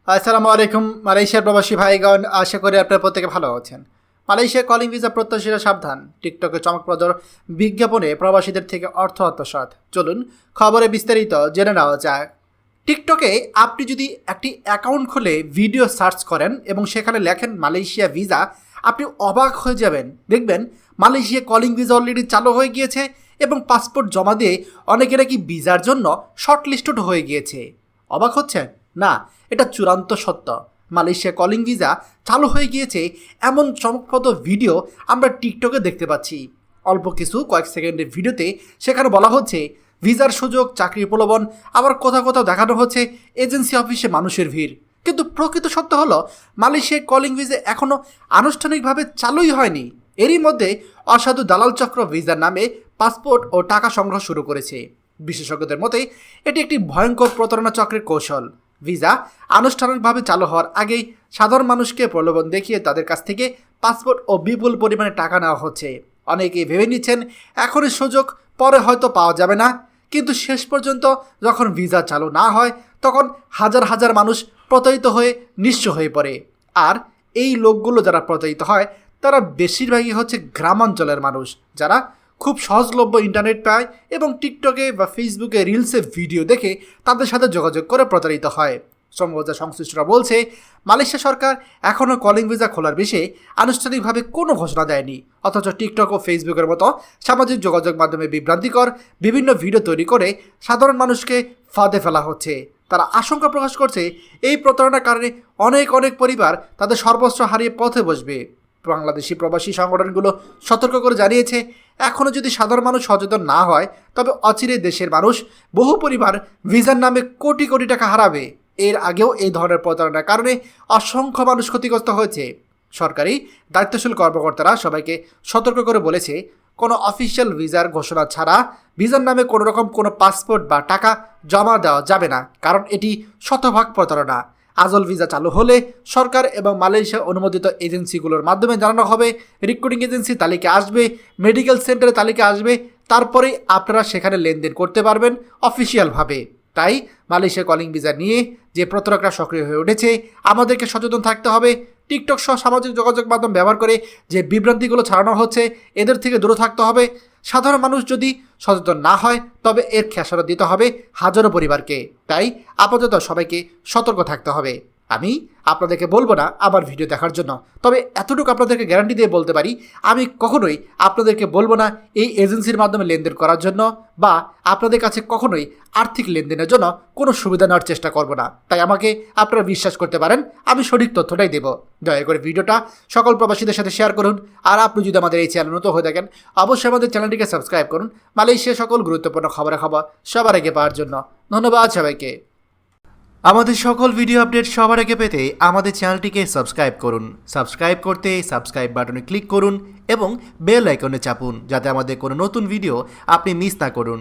আসসালামু আলাইকুম মালয়েশিয়ার প্রবাসী ভাইগণ, আশা করি আপনারা প্রত্যেকে ভালো আছেন। মালয়েশিয়া কলিং ভিসা প্রত্যাশীরা সাবধান, টিকটকে চমকপ্রদ বিজ্ঞাপনে প্রবাসীদের থেকে অর্থ আত্মসাৎ। চলুন খবরে বিস্তারিত জেনে নেওয়া যাক। টিকটকে আপনি যদি একটি অ্যাকাউন্ট খুলে ভিডিও সার্চ করেন এবং সেখানে লেখেন মালয়েশিয়া ভিসা, আপনি অবাক হয়ে যাবেন। দেখবেন মালয়েশিয়া কলিং ভিসা অলরেডি চালু হয়ে গিয়েছে এবং পাসপোর্ট জমা দিয়ে অনেকে নাকি ভিসার জন্য শর্টলিস্টেড হয়ে গিয়েছে। অবাক হচ্ছেন? না, এটা চূড়ান্ত সত্য। মালয়েশিয়া কলিং ভিসা চালু হয়ে গিয়েছে এমন চমকপ্রদ ভিডিও আমরা টিকটকে দেখতে পাচ্ছি। অল্প কয়েক সেকেন্ডের ভিডিওতে সেখানে বলা হচ্ছে ভিসার সুযোগ, চাকরির প্রলোভন, আবার কোথাও কোথাও দেখানো হচ্ছে এজেন্সি অফিসে মানুষের ভিড়। কিন্তু প্রকৃত সত্য হলো মালয়েশিয়ার কলিং ভিসা এখনও আনুষ্ঠানিকভাবে চালুই হয়নি। এরই মধ্যে অসাধু দালাল চক্র ভিসার নামে পাসপোর্ট ও টাকা সংগ্রহ শুরু করেছে। বিশেষজ্ঞদের মতে এটি একটি ভয়ঙ্কর প্রতারণা চক্রের কৌশল। ভিসা আনুষ্ঠানিকভাবে চালু হওয়ার আগেই সাধারণ মানুষকে প্রলোভন দেখিয়ে তাদের কাছ থেকে পাসপোর্ট ও বিপুল পরিমাণে টাকা নেওয়া হচ্ছে। অনেকেই ভেবে নিচ্ছেন এখনই সুযোগ, পরে হয়তো পাওয়া যাবে না। কিন্তু শেষ পর্যন্ত যখন ভিসা চালু না হয় তখন হাজার হাজার মানুষ প্রতারিত হয়ে নিঃস্ব হয়ে পড়ে। আর এই লোকগুলো যারা প্রতারিত হয় তারা বেশিরভাগই হচ্ছে গ্রামাঞ্চলের মানুষ, যারা খুব সহজলভ্য ইন্টারনেট পায় এবং টিকটকে বা ফেসবুকে রিলসে ভিডিও দেখে তাদের সাথে যোগাযোগ করে প্রতারিত হয়। সম্ভবত সংশ্লিষ্টরা বলছে মালয়েশিয়া সরকার এখনও কলিং ভিসা খোলার বিষয়ে আনুষ্ঠানিকভাবে কোনো ঘোষণা দেয়নি, অথচ টিকটক ও ফেসবুকের মতো সামাজিক যোগাযোগ মাধ্যমে বিভ্রান্তিকর বিভিন্ন ভিডিও তৈরি করে সাধারণ মানুষকে ফাঁদে ফেলা হচ্ছে। তারা আশঙ্কা প্রকাশ করছে এই প্রতারণার কারণে অনেক পরিবার তাদের সর্বস্ব হারিয়ে পথে বসবে। বাংলাদেশি প্রবাসী সংগঠনগুলো সতর্ক করে জানিয়েছে এখনও যদি সাধারণ মানুষ সচেতন না হয় তবে অচিরে দেশের মানুষ, বহু পরিবার ভিসার নামে কোটি কোটি টাকা হারাবে। এর আগেও এই ধরনের প্রতারণার কারণে অসংখ্য মানুষ ক্ষতিগ্রস্ত হয়েছে। সরকারি দায়িত্বশীল কর্মকর্তারা সবাইকে সতর্ক করে বলেছে কোনো অফিসিয়াল ভিসার ঘোষণা ছাড়া ভিসার নামে কোনো রকম কোনো পাসপোর্ট বা টাকা জমা দেওয়া যাবে না, কারণ এটি শতভাগ প্রতারণা। আজল ভিসা চালু হলে সরকার এবং মালয়েশিয়া অনুমোদিত এজেন্সিগুলোর মাধ্যমে জানানো হবে, রিক্রুটিং এজেন্সি তালিকা আসবে, মেডিকেল সেন্টারের তালিকা আসবে, তারপরেই আপনারা সেখানে লেনদেন করতে পারবেন অফিসিয়ালভাবে। তাই মালয়েশিয়া কলিং ভিসা নিয়ে যে প্রতারকরা সক্রিয় হয়ে উঠেছে, আমাদেরকে সচেতন থাকতে হবে। টিকটক সহ সামাজিক যোগাযোগ মাধ্যম ব্যবহার করে যে বিভ্রান্তিগুলো ছড়ানো হচ্ছে এদের থেকে দূরে থাকতে হবে। সাধারণ মানুষ যদি সচেতন না হয় তবে এর খেসারত দিতে হবে হাজারো পরিবারকে। তাই আপাতত সবাইকে সতর্ক থাকতে হবে। আমি আপনাদেরকে বলবো না আমার ভিডিও দেখার জন্য, তবে এতটুকু আপনাদেরকে গ্যারান্টি দিয়ে বলতে পারি আমি কখনোই আপনাদেরকে বলবো না এই এজেন্সির মাধ্যমে লেনদেন করার জন্য, বা আপনাদের কাছে কখনোই আর্থিক লেনদেনের জন্য কোনো সুবিধা নেওয়ার চেষ্টা করব না। তাই আমাকে আপনারা বিশ্বাস করতে পারেন, আমি সঠিক তথ্যটাই দেব। দয়া করে ভিডিওটা সকল প্রবাসীদের সাথে শেয়ার করুন। আর আপনি যদি আমাদের এই চ্যানেল নতুন হয়ে থাকেন অবশ্যই আমাদের চ্যানেলটিকে সাবস্ক্রাইব করুন মালয়েশিয়া সকল গুরুত্বপূর্ণ খবর সবার আগে পাওয়ার জন্য। ধন্যবাদ সবাইকে। আমাদের সকল ভিডিও আপডেট সবার আগে পেতে আমাদের চ্যানেলটিকে সাবস্ক্রাইব করুন। সাবস্ক্রাইব করতে সাবস্ক্রাইব বাটনে ক্লিক করুন এবং বেল আইকনে চাপুন, যাতে আমাদের কোনো নতুন ভিডিও আপনি মিস না করুন।